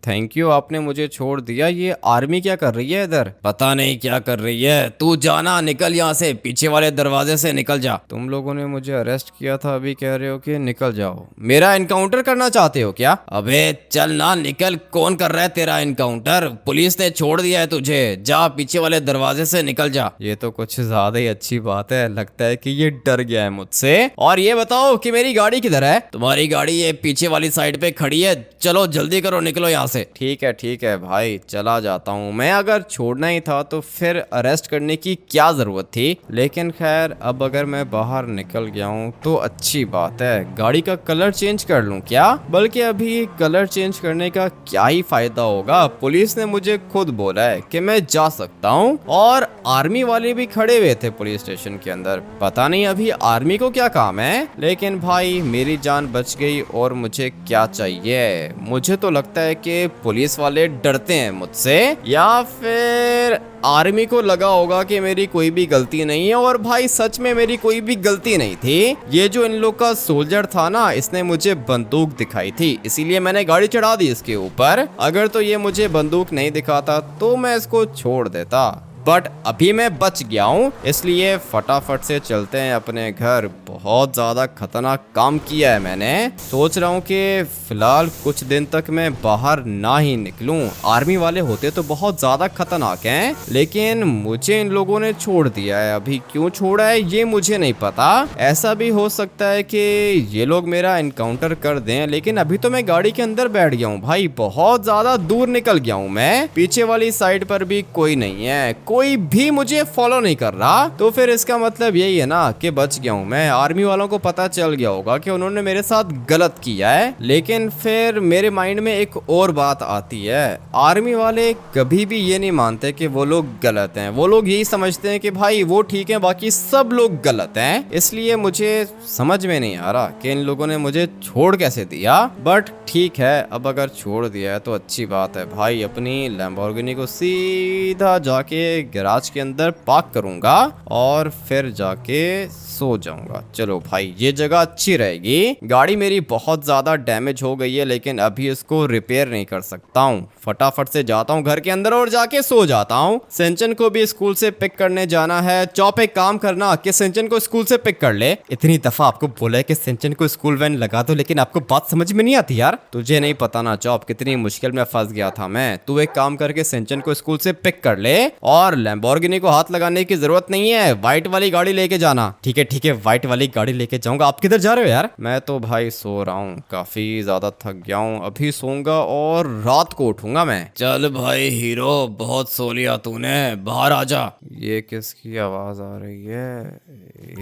थैंक यू, आपने मुझे छोड़ दिया। ये आर्मी क्या कर रही है इधर? पता नहीं क्या कर रही है। तू जाना, निकल यहाँ से, पीछे वाले दरवाजे से निकल जा। तुम लोगों ने मुझे अरेस्ट किया था, अभी कह रहे हो कि निकल जाओ। मेरा इनकाउंटर करना चाहते हो क्या? अबे चल ना, निकल। कौन कर रहा है तेरा इनकाउंटर? पुलिस ने छोड़ दिया है तुझे। जा, पीछे वाले दरवाजे से निकल जा। ये तो कुछ ज्यादा ही अच्छी बात है, लगता है कि ये डर गया है मुझसे। और ये बताओ कि मेरी गाड़ी किधर है? तुम्हारी गाड़ी ये पीछे वाली साइड पे खड़ी है। चलो जल्दी करो, निकलो यहाँ से। ठीक है भाई, चला जाता हूँ मैं। अगर छोड़ना ही था तो फिर अरेस्ट करने की क्या जरूरत थी, लेकिन खैर अब अगर मैं बाहर निकल गया हूँ तो अच्छी बात है। गाड़ी का कलर चेंज कर लूँ क्या? बल्कि अभी कलर चेंज करने का क्या ही फायदा होगा, पुलिस ने मुझे खुद बोला है कि मैं जा सकता हूँ। और आर्मी वाले भी खड़े हुए थे पुलिस स्टेशन के अंदर। पता नहीं अभी आर्मी को क्या काम है, लेकिन भाई मेरी जान बच गई और मुझे क्या चाहिए। मुझे तो लगता है कि पुलिस वाले डरते हैं मुझसे, या फिर आर्मी को लगा होगा कि मेरी कोई भी गलती नहीं है। और भाई सच में मेरी कोई भी गलती नहीं थी। ये जो इन लोग का सोल्जर था ना, इसने मुझे बंदूक दिखाई थी, इसीलिए मैंने गाड़ी चढ़ा दी इसके ऊपर। अगर तो ये मुझे बंदूक नहीं दिखाता तो मैं इसको छोड़ देता, बट अभी मैं बच गया हूँ, इसलिए फटाफट से चलते हैं अपने घर। बहुत ज्यादा खतरनाक काम किया है मैंने। सोच रहा हूँ कि फिलहाल कुछ दिन तक मैं बाहर ना ही निकलूं। आर्मी वाले होते तो बहुत ज्यादा खतरनाक हैं, लेकिन मुझे इन लोगों ने छोड़ दिया है। अभी क्यों छोड़ा है ये मुझे नहीं पता। ऐसा भी हो सकता है कि ये लोग मेरा एनकाउंटर कर दें, लेकिन अभी तो मैं गाड़ी के अंदर बैठ गया हूँ भाई। बहुत ज्यादा दूर निकल गया हूँ मैं। पीछे वाली साइड पर भी कोई नहीं है, कोई भी मुझे फॉलो नहीं कर रहा। तो फिर इसका मतलब यही है ना कि बच गया हूँ मैं। आर्मी वालों को पता चल गया होगा कि उन्होंने मेरे साथ गलत किया है, लेकिन फिर मेरे माइंड में एक और बात आती है। आर्मी वाले कभी भी ये नहीं मानते कि वो लोग गलत हैं। वो लोग यही समझते हैं कि भाई वो ठीक है, बाकी सब लोग गलत हैं। इसलिए मुझे समझ में नहीं आ रहा कि इन लोगों ने मुझे छोड़ कैसे दिया। बट ठीक है, अब अगर छोड़ दिया है तो अच्छी बात है भाई। अपनी लैम्बोर्गिनी को सीधा जाके गैराज के अंदर पार्क करूंगा और फिर जाके सो जाऊंगा। चलो भाई, ये जगह अच्छी रहेगी। गाड़ी मेरी बहुत ज्यादा डैमेज हो गई है, लेकिन अभी इसको रिपेयर नहीं कर सकता हूँ। फटाफट से जाता हूँ घर के अंदर और जाके सो जाता हूँ। सिंचन को भी स्कूल से पिक करने जाना है। चौप एक काम करना कि सिंचन को स्कूल से पिक कर ले। इतनी दफा आपको बोला है कि सिंचन को स्कूल वैन लगा दो, लेकिन आपको बात समझ में नहीं आती यार। तुझे नहीं पता ना चौप, कितनी मुश्किल में फंस गया था मैं। तू एक काम करके सिंचन को स्कूल से पिक कर ले, और लैम्बोर्गिनी को हाथ लगाने की जरूरत नहीं है। व्हाइट वाली गाड़ी लेके जाना। ठीक है, व्हाइट वाली गाड़ी लेके जाऊंगा। आप किधर जा रहे हो यार? मैं तो भाई सो रहा हूँ, काफी ज्यादा थक गया हूँ। अभी सोऊंगा और रात को उठूंगा मैं। चल भाई हीरो, बहुत सो लिया तूने, बाहर आ जा। ये किसकी आवाज आ रही है?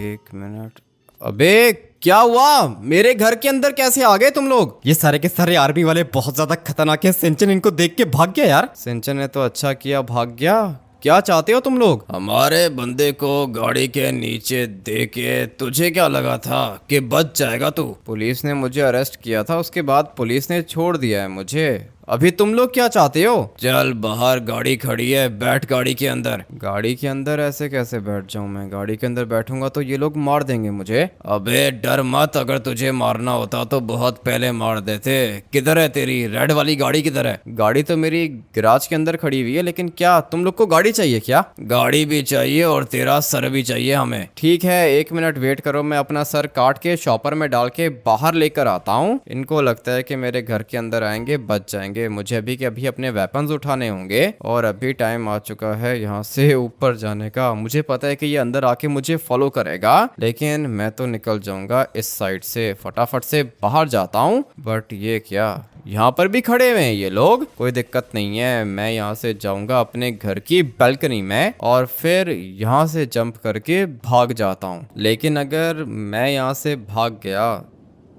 एक मिनट। अबे क्या हुआ? मेरे घर के अंदर कैसे आ गए तुम लोग? ये सारे के सारे आर्मी वाले बहुत ज्यादा खतरनाक है। सिंचन इनको देख के भाग गया यार। सिंचन ने तो अच्छा किया भाग गया। क्या चाहते हो तुम लोग? हमारे बंदे को गाड़ी के नीचे देके तुझे क्या लगा था कि बच जाएगा तू? पुलिस ने मुझे अरेस्ट किया था, उसके बाद पुलिस ने छोड़ दिया है मुझे। अभी तुम लोग क्या चाहते हो? चल बाहर गाड़ी खड़ी है, बैठ गाड़ी के अंदर। गाड़ी के अंदर ऐसे कैसे बैठ जाऊं मैं? गाड़ी के अंदर बैठूंगा तो ये लोग मार देंगे मुझे। अबे डर मत, अगर तुझे मारना होता तो बहुत पहले मार देते। किधर है तेरी रेड वाली गाड़ी, किधर है? गाड़ी तो मेरी गैराज के अंदर खड़ी हुई है, लेकिन क्या तुम लोग को गाड़ी चाहिए क्या? गाड़ी भी चाहिए और तेरा सर भी चाहिए हमें। ठीक है, एक मिनट वेट करो, मैं अपना सर काट के शॉपर में डाल के बाहर लेकर आता हूँ। इनको लगता है कि मेरे घर के अंदर आएंगे बच जाएंगे। मुझे अभी के अभी अपने वेपन्स उठाने होंगे, और अभी टाइम आ चुका है यहाँ से ऊपर जाने का। मुझे पता है कि ये अंदर आके मुझे फॉलो करेगा, लेकिन मैं तो निकल जाऊंगा इस साइड से। फटाफट से बाहर जाता हूँ। बट ये क्या, यहाँ पर भी खड़े हुए हैं ये लोग? कोई दिक्कत नहीं है, मैं यहाँ से जाऊंगा अपने घर की बालकनी में और फिर यहाँ से जंप करके भाग जाता हूँ। लेकिन अगर मैं यहाँ से भाग गया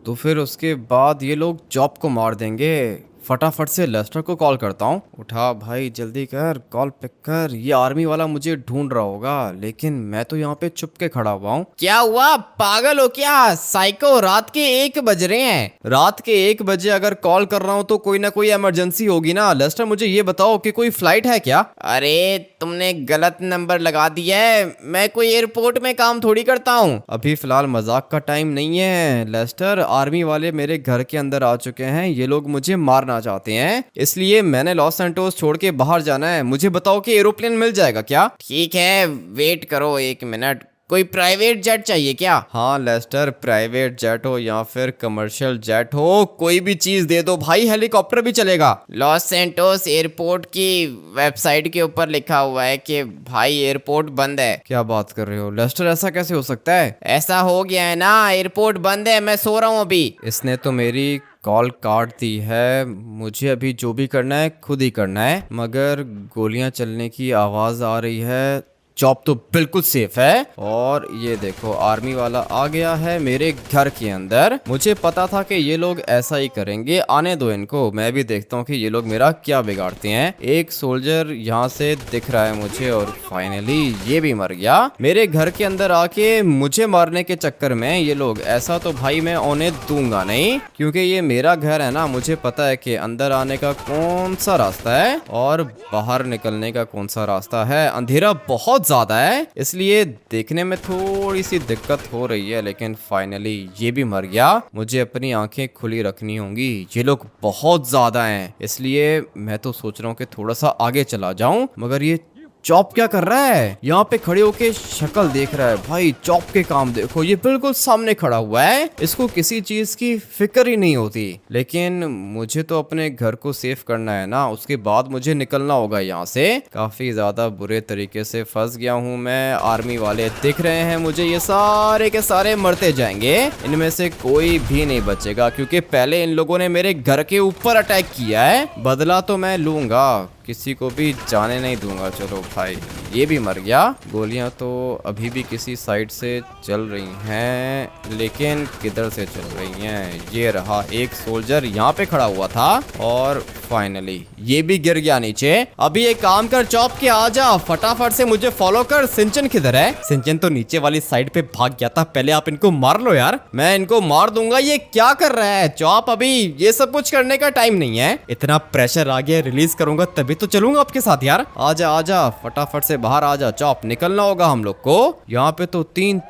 तो फिर उसके बाद ये लोग जॉब को मार देंगे। फटाफट से लेस्टर को कॉल करता हूँ। उठा भाई, जल्दी कर, कॉल पिक कर। ये आर्मी वाला मुझे ढूंढ रहा होगा, लेकिन मैं तो यहाँ पे चुप के खड़ा हुआ हूँ। क्या हुआ, पागल हो क्या साइको? रात के 1 बज रहे हैं। रात के 1 बजे अगर कॉल कर रहा हूँ तो कोई ना कोई इमरजेंसी होगी ना। लेस्टर मुझे ये बताओ कि कोई फ्लाइट है क्या? अरे तुमने गलत नंबर लगा दिया है। मैं कोई एयरपोर्ट में काम थोड़ी करता हूँ। अभी फिलहाल मजाक का टाइम नहीं है लेस्टर। आर्मी वाले मेरे घर के अंदर आ चुके हैं, ये लोग मुझे मारना मारना चाहते हैं, इसलिए मैंने लॉस सैंटोस छोड़ के बाहर जाना है। मुझे बताओ कि एरोप्लेन मिल जाएगा क्या? ठीक है, वेट करो 1 मिनट। कोई प्राइवेट जेट चाहिए क्या? हाँ लेस्टर, प्राइवेट जेट हो या फिर कमर्शियल जेट हो, कोई भी चीज दे दो भाई, हेलीकॉप्टर भी चलेगा। लॉस सैंटोस एयरपोर्ट की वेबसाइट के ऊपर लिखा हुआ है कि भाई एयरपोर्ट बंद है। क्या बात कर रहे हो लेस्टर, ऐसा कैसे हो सकता है? ऐसा हो गया है ना, एयरपोर्ट बंद है, मैं सो रहा हूँ अभी। इसने तो मेरी कॉल काट दी है। मुझे अभी जो भी करना है खुद ही करना है, मगर गोलियां चलने की आवाज आ रही है। चॉप तो बिल्कुल सेफ है। और ये देखो, आर्मी वाला आ गया है मेरे घर के अंदर। मुझे पता था कि ये लोग ऐसा ही करेंगे, आने दो इनको, मैं भी देखता हूँ कि ये लोग मेरा क्या बिगाड़ते हैं। एक सोल्जर यहाँ से दिख रहा है मुझे, और फाइनली ये भी मर गया। मेरे घर के अंदर आके मुझे मारने के चक्कर में ये लोग, ऐसा तो भाई मैं होने दूंगा नहीं, क्योंकि ये मेरा घर है ना। मुझे पता है कि अंदर आने का कौन सा रास्ता है और बाहर निकलने का कौन सा रास्ता है। अंधेरा बहुत ज्यादा है, इसलिए देखने में थोड़ी सी दिक्कत हो रही है, लेकिन फाइनली ये भी मर गया। मुझे अपनी आंखें खुली रखनी होंगी, ये लोग बहुत ज्यादा हैं, इसलिए मैं तो सोच रहा हूँ कि थोड़ा सा आगे चला जाऊं। मगर ये चॉप क्या कर रहा है? यहाँ पे खड़े होके शक्ल देख रहा है। भाई चॉप के काम देखो, ये बिल्कुल सामने खड़ा हुआ है, इसको किसी चीज की फिक्र ही नहीं होती। लेकिन मुझे तो अपने घर को सेफ करना है ना, उसके बाद मुझे निकलना होगा यहाँ से। काफी ज्यादा बुरे तरीके से फंस गया हूँ मैं। आर्मी वाले दिख रहे हैं मुझे, ये सारे के सारे मरते जाएंगे, इनमें से कोई भी नहीं बचेगा, क्योंकि पहले इन लोगों ने मेरे घर के ऊपर अटैक किया है। बदला तो मैं लूंगा, किसी को भी जाने नहीं दूंगा। चलो भाई, ये भी मर गया। गोलियां तो अभी भी किसी साइड से चल रही हैं, लेकिन किधर से चल रही हैं? ये रहा एक सोल्जर यहाँ पे खड़ा हुआ था, और फाइनली ये भी गिर गया नीचे। अभी एक काम कर चॉप, के आ जा फटाफट से, मुझे फॉलो कर। सिंचन किधर है? सिंचन तो नीचे वाली साइड पे भाग गया था। पहले आप इनको मार लो यार, मैं इनको मार दूंगा। ये क्या कर रहा है चॉप? अभी ये सब कुछ करने का टाइम नहीं है। इतना प्रेशर आ गया, रिलीज करूंगा तभी तो चलूंगा आपके साथ यार। आजा आजा, फटाफट से बाहर आजा चॉप, निकलना होगा हम लोग को। यहाँ पे तो तीन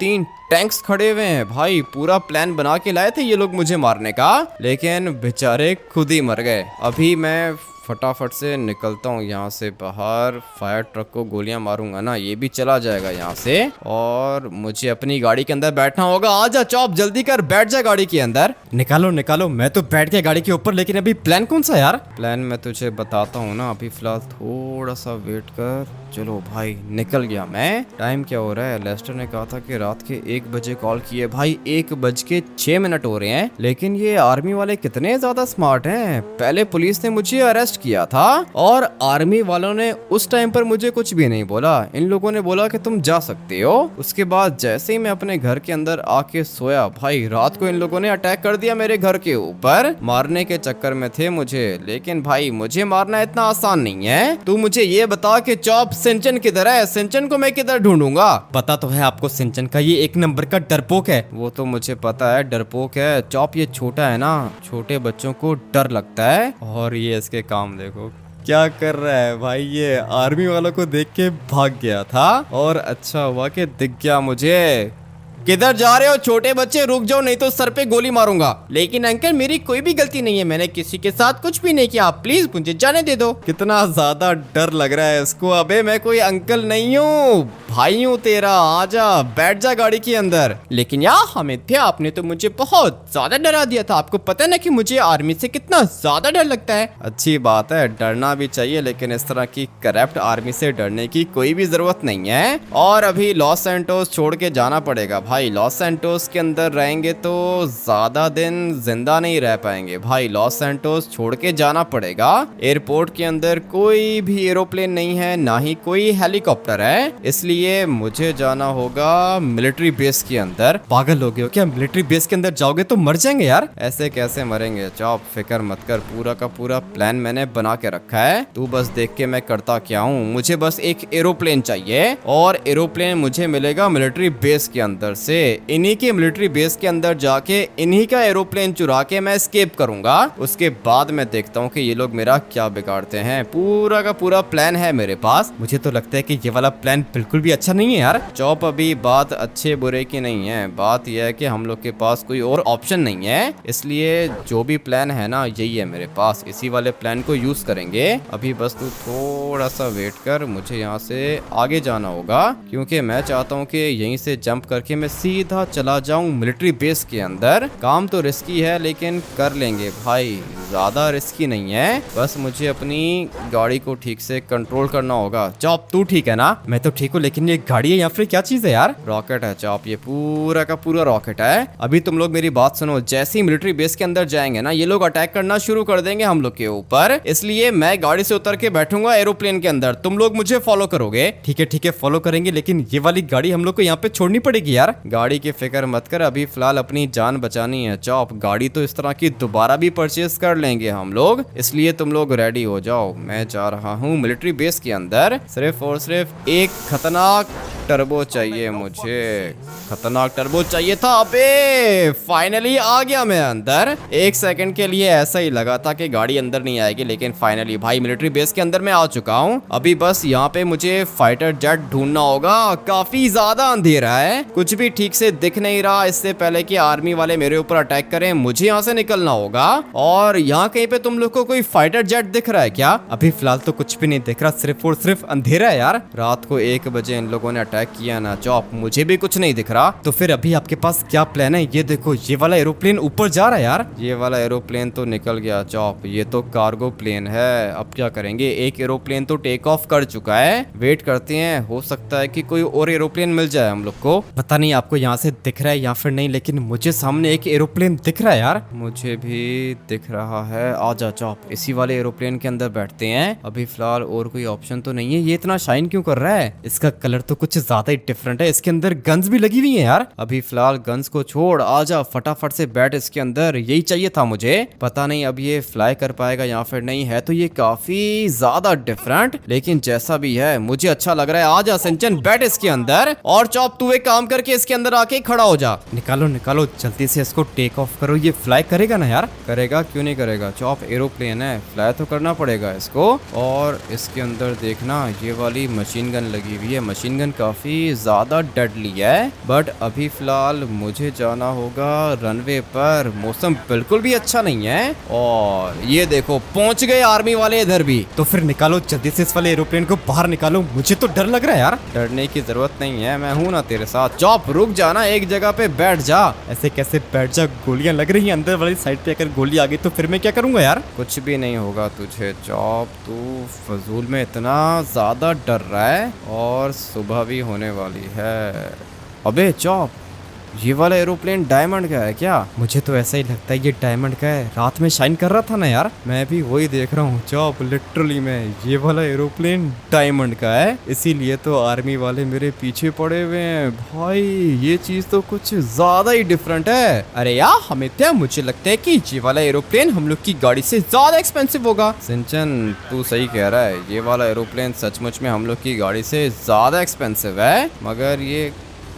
टैंक्स खड़े हुए हैं भाई, पूरा प्लान बना के लाए थे ये लोग मुझे मारने का, लेकिन बेचारे खुद ही मर गए। अभी मैं फटाफट से निकलता हूँ यहाँ से बाहर। फायर ट्रक को गोलियां मारूंगा ना, ये भी चला जाएगा यहाँ से, और मुझे अपनी गाड़ी के अंदर बैठना होगा। आजा चॉप, जल्दी कर, बैठ जा गाड़ी के अंदर। निकालो निकालो, मैं तो बैठ गया गाड़ी के ऊपर, लेकिन अभी प्लान कौन सा यार? प्लान मैं तुझे बताता हूँ ना, अभी फिलहाल थोड़ा सा वेट कर। चलो भाई, निकल गया मैं। टाइम क्या हो रहा है? लेस्टर ने कहा था कि रात के 1 बजे कॉल किए। भाई 1:06 हो रहे हैं, लेकिन ये आर्मी वाले कितने ज्यादा स्मार्ट हैं। पहले पुलिस ने मुझे अरेस्ट किया था, और आर्मी वालों ने उस टाइम पर मुझे कुछ भी नहीं बोला। इन लोगों ने बोला कि तुम जा सकते हो। उसके बाद जैसे ही मैं अपने घर के अंदर आके सोया, भाई रात को इन लोगों ने अटैक कर दिया मेरे घर के ऊपर। मारने के चक्कर में थे मुझे, लेकिन भाई मुझे मारना इतना आसान नहीं है। तू मुझे ये बता कि चॉप, सिंचन किधर है? सिंचन को मैं किधर ढूंढूंगा? पता तो है आपको सिंचन का, ये 1 नंबर का डरपोक है। वो तो मुझे पता है डरपोक है चॉप, ये छोटा है ना, छोटे बच्चों को डर लगता है। और ये इसके काम देखो क्या कर रहा है भाई, ये आर्मी वालों को देख के भाग गया था, और अच्छा हुआ कि दिख गया मुझे। किधर जा रहे हो छोटे बच्चे? रुक जाओ, नहीं तो सर पे गोली मारूंगा। लेकिन अंकल मेरी कोई भी गलती नहीं है, मैंने किसी के साथ कुछ भी नहीं किया, प्लीज मुझे जाने दे दो। कितना ज्यादा डर लग रहा है इसको। अबे मैं कोई अंकल नहीं हूँ, भाई हूँ तेरा। आजा, बैठ जा गाड़ी के अंदर। लेकिन यार हामिद, आपने तो मुझे बहुत ज्यादा डरा दिया था। आपको पता है ना कि मुझे आर्मी से कितना ज्यादा डर लगता है। अच्छी बात है, डरना भी चाहिए, लेकिन इस तरह की करप्ट आर्मी से डरने की कोई भी जरूरत नहीं है। और अभी लॉस सैंटोस छोड़ के जाना पड़ेगा भाई। लॉस सैंटोस के अंदर रहेंगे तो ज्यादा दिन जिंदा नहीं रह पाएंगे भाई। लॉस सैंटोस छोड़ के जाना पड़ेगा। एयरपोर्ट के अंदर कोई भी एरोप्लेन नहीं है, ना ही कोई हेलीकॉप्टर है, इसलिए मुझे जाना होगा मिलिट्री बेस के अंदर। पागल हो गए हो क्या? मिलिट्री बेस के अंदर जाओगे तो मर जाएंगे यार। ऐसे कैसे मरेंगे चॉप, फिक्र मत कर, पूरा का पूरा प्लान मैंने बना के रखा है। तू बस देख के मैं करता क्या हूँ। मुझे बस एक एरोप्लेन चाहिए, और एरोप्लेन मुझे मिलेगा मिलिट्री बेस के अंदर से इन्हीं के मिलिट्री बेस के अंदर जाके इन्हीं का एरोप्लेन चुरा के मैं एस्केप करूंगा। उसके बाद मैं देखता हूँ कि ये लोग मेरा क्या बिगाड़ते हैं। पूरा का पूरा प्लान है मेरे पास। मुझे तो लगता है कि ये वाला प्लान बिल्कुल भी अच्छा नहीं है यार। चॉप, अभी बात अच्छे बुरे की नहीं है, बात यह है कि हम लोग के पास कोई और ऑप्शन नहीं है, इसलिए जो भी प्लान है ना यही है मेरे पास, इसी वाले प्लान को यूज करेंगे। अभी बस तू थोड़ा सा वेट कर, मुझे यहाँ से आगे जाना होगा क्योंकि मैं चाहता हूँ कि यहीं से जंप करके मैं सीधा चला जाऊँ मिलिट्री बेस के अंदर। काम तो रिस्की है लेकिन कर लेंगे भाई, ज्यादा रिस्की नहीं है। बस मुझे अपनी गाड़ी को ठीक से कंट्रोल करना होगा। चॉप, तू ठीक है ना? मैं तो ठीक हूँ, लेकिन ये गाड़ी है या फिर क्या चीज है यार? रॉकेट है चॉप, ये पूरा का पूरा रॉकेट है। अभी तुम लोग मेरी बात सुनो, जैसे ही मिलिट्री बेस के अंदर जाएंगे ना ये लोग अटैक करना शुरू कर देंगे हम लोग के ऊपर, इसलिए मैं गाड़ी से उतर के बैठूंगा एरोप्लेन के अंदर, तुम लोग मुझे फॉलो करोगे। ठीक है फॉलो करेंगे, लेकिन ये वाली गाड़ी हम लोग को यहाँ पे छोड़नी पड़ेगी यार। गाड़ी की फिक्र मत कर, अभी फिलहाल अपनी जान बचानी है चॉप। गाड़ी तो इस तरह की दोबारा भी परचेज कर लेंगे हम लोग, इसलिए तुम लोग रेडी हो जाओ। मैं जा रहा हूँ मिलिट्री बेस के अंदर। सिर्फ और सिर्फ एक खतरनाक टर्बो चाहिए मुझे, खतरनाक टर्बो चाहिए था। अबे फाइनली आ गया मैं अंदर। एक सेकंड के लिए ऐसा ही लगा था कि गाड़ी अंदर नहीं आएगी, लेकिन फाइनली भाई मिलिट्री बेस के अंदर मैं आ चुका हूँ। अभी बस यहाँ पे मुझे फाइटर जेट ढूंढना होगा। काफी ज्यादा अंधेरा है, कुछ भी ठीक से दिख नहीं रहा। इससे पहले कि आर्मी वाले मेरे ऊपर अटैक करें मुझे यहाँ से निकलना होगा। और यहाँ कहीं पे तुम लोग को कोई फाइटर जेट दिख रहा है क्या? अभी फिलहाल तो कुछ भी नहीं दिख रहा, सिर्फ और सिर्फ अंधेरा है यार। रात को 1 बजे इन लोगों ने अटैक किया ना चॉप, मुझे भी कुछ नहीं दिख रहा। तो फिर अभी आपके पास क्या प्लान है? ये देखो, ये वाला एरोप्लेन ऊपर जा रहा है यार। ये वाला एरोप्लेन तो निकल गया चॉप, ये तो कार्गो प्लेन है। अब क्या करेंगे? एक एरोप्लेन तो टेक ऑफ कर चुका है, वेट करते हैं, हो सकता है कि कोई और एरोप्लेन मिल जाए हम लोग को। पता नहीं आपको यहाँ से दिख रहा है या फिर नहीं, लेकिन मुझे सामने एक एरोप्लेन दिख रहा है यार। मुझे भी दिख रहा है। आजा चॉप, इसी वाले एरोप्लेन के अंदर बैठते हैं। अभी फिलहाल और कोई ऑप्शन तो नहीं है। ये इतना शाइन क्यों कर रहा है? इसका कलर तो कुछ ज्यादा ही डिफरेंट है। इसके अंदर गन्स भी लगी हुई है यार। अभी फिलहाल गन्स को छोड़, आजा फटाफट से बैठ इसके अंदर, यही चाहिए था मुझे। पता नहीं अब ये फ्लाई कर पाएगा या फिर नहीं। है तो ये काफी ज्यादा डिफरेंट, लेकिन जैसा भी है मुझे अच्छा लग रहा है। आजा सिंचन, बैठ इसके अंदर। और चॉप, तू एक काम करके इसके अंदर आके खड़ा हो जा। निकालो निकालो जल्दी से इसको, टेक ऑफ करो। ये फ्लाई करेगा ना यार? करेगा, क्यों नहीं करेगा चॉप, एरोप्लेन है, फ्लाई तो करना पड़ेगा इसको। और इसके अंदर देखना ये वाली मशीन गन लगी हुई है। मशीन गन काफी ज्यादा डेडली है, बट अभी फिलहाल मुझे जाना होगा रनवे पर। मौसम बिल्कुल भी अच्छा नहीं है। और ये देखो पहुंच गए आर्मी वाले इधर भी। तो फिर निकालो जल्दी से इस वाले एरोप्लेन को बाहर निकालो, मुझे तो डर लग रहा है यार। डरने की जरूरत नहीं है, मैं हूं ना तेरे साथ। चॉप रुक जाना, एक जगह पे बैठ जा। ऐसे कैसे बैठ जा? गोलियां लग रही हैं अंदर वाली साइड पे, अगर गोली आ गई तो फिर मैं क्या करूंगा यार? कुछ भी नहीं होगा तुझे चॉप, तू फजूल में इतना ज्यादा डर रहा है। और सुबह भी होने वाली है। अबे चॉप, ये वाला एरोप्लेन डायमंड का है क्या? मुझे तो ऐसा ही लगता है ये डायमंड का है। रात में शाइन कर रहा था ना यार। मैं भी वही देख रहा हूँ चॉप, लिटरली में ये वाला एरोप्लेन डायमंड का है, इसीलिए तो आर्मी वाले मेरे पीछे पड़े हुए हैं। भाई ये चीज तो कुछ ज्यादा ही डिफरेंट है। अरे यार हमित्या, मुझे लगता है कि ये वाला एरोप्लेन हम लोग की गाड़ी से ज्यादा एक्सपेंसिव होगा। सिंचन तू सही कह रहा है, ये वाला एरोप्लेन सचमुच में हम लोग की गाड़ी से ज्यादा एक्सपेंसिव है। मगर ये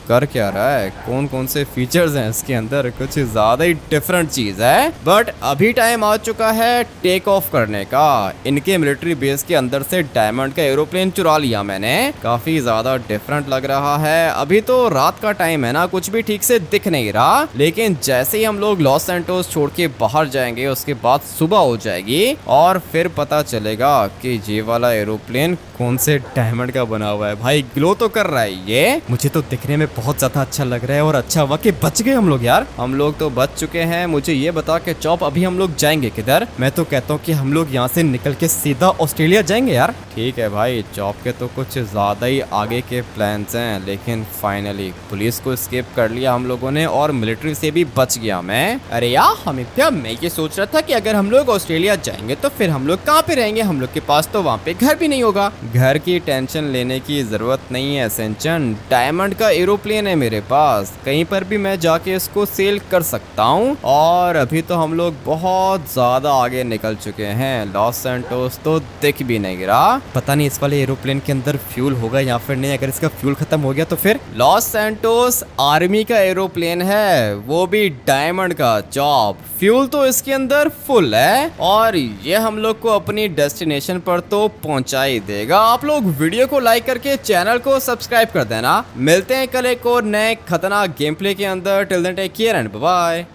कर क्या रहा है? कौन कौन से फीचर्स हैं इसके अंदर? कुछ ज्यादा ही डिफरेंट चीज है। बट अभी टाइम आ चुका है टेक ऑफ करने का। इनके मिलिट्री बेस के अंदर से डायमंड का एरोप्लेन चुरा लिया मैंने। काफी ज्यादा डिफरेंट लग रहा है। अभी तो रात का टाइम है ना, कुछ भी ठीक से दिख नहीं रहा, लेकिन जैसे ही हम लोग लॉस सैंटोस छोड़ के बाहर जाएंगे उसके बाद सुबह हो जाएगी और फिर पता चलेगा कि ये वाला एरोप्लेन कौन से डायमंड का बना हुआ है। भाई ग्लो तो कर रहा है ये। मुझे तो दिखने में बहुत ज्यादा अच्छा लग रहा है। और अच्छा हुआ कि बच गए हम लोग यार। हम लोग तो बच चुके हैं। मुझे ये बता के चॉप, अभी हम लोग जाएंगे किधर? मैं तो कहता हूँ कि हम लोग यहाँ से निकल के सीधा ऑस्ट्रेलिया जाएंगे यार। ठीक है भाई, चॉप के तो कुछ ज्यादा ही आगे के प्लान्स हैं, लेकिन फाइनली पुलिस को एस्केप कर लिया हम लोगों ने और मिलिट्री से भी बच गया मैं। अरे यार हमित्या, मैं ये सोच रहा था कि अगर हम लोग ऑस्ट्रेलिया जाएंगे तो फिर हम लोग कहाँ पे रहेंगे? हम लोग के पास तो वहाँ पे घर भी नहीं होगा। घर की टेंशन लेने की जरूरत नहीं है सिंचन। डायमंड का एरोप्लेन एरोप्लेन है मेरे पास, कहीं पर भी मैं जाके इसको सेल कर सकता हूँ। और अभी तो हम लोग बहुत ज़्यादा आगे निकल चुके हैं, लॉस सैंटोस तो दिख भी नहीं रहा। पता नहीं इस वाले एरोप्लेन के अंदर फ्यूल होगा या फिर नहीं, अगर इसका फ्यूल खत्म हो गया तो फिर। लॉस सैंटोस आर्मी का एरोप्लेन है, वो भी डायमंड का जॉब, फ्यूल तो इसके अंदर फुल है और ये हम लोग को अपनी डेस्टिनेशन पर तो पहुंचा ही देगा। आप लोग वीडियो को लाइक करके चैनल को सब्सक्राइब कर देना। मिलते हैं कल एक और नए खतरनाक गेम प्ले के अंदर। Till then take care and bye bye.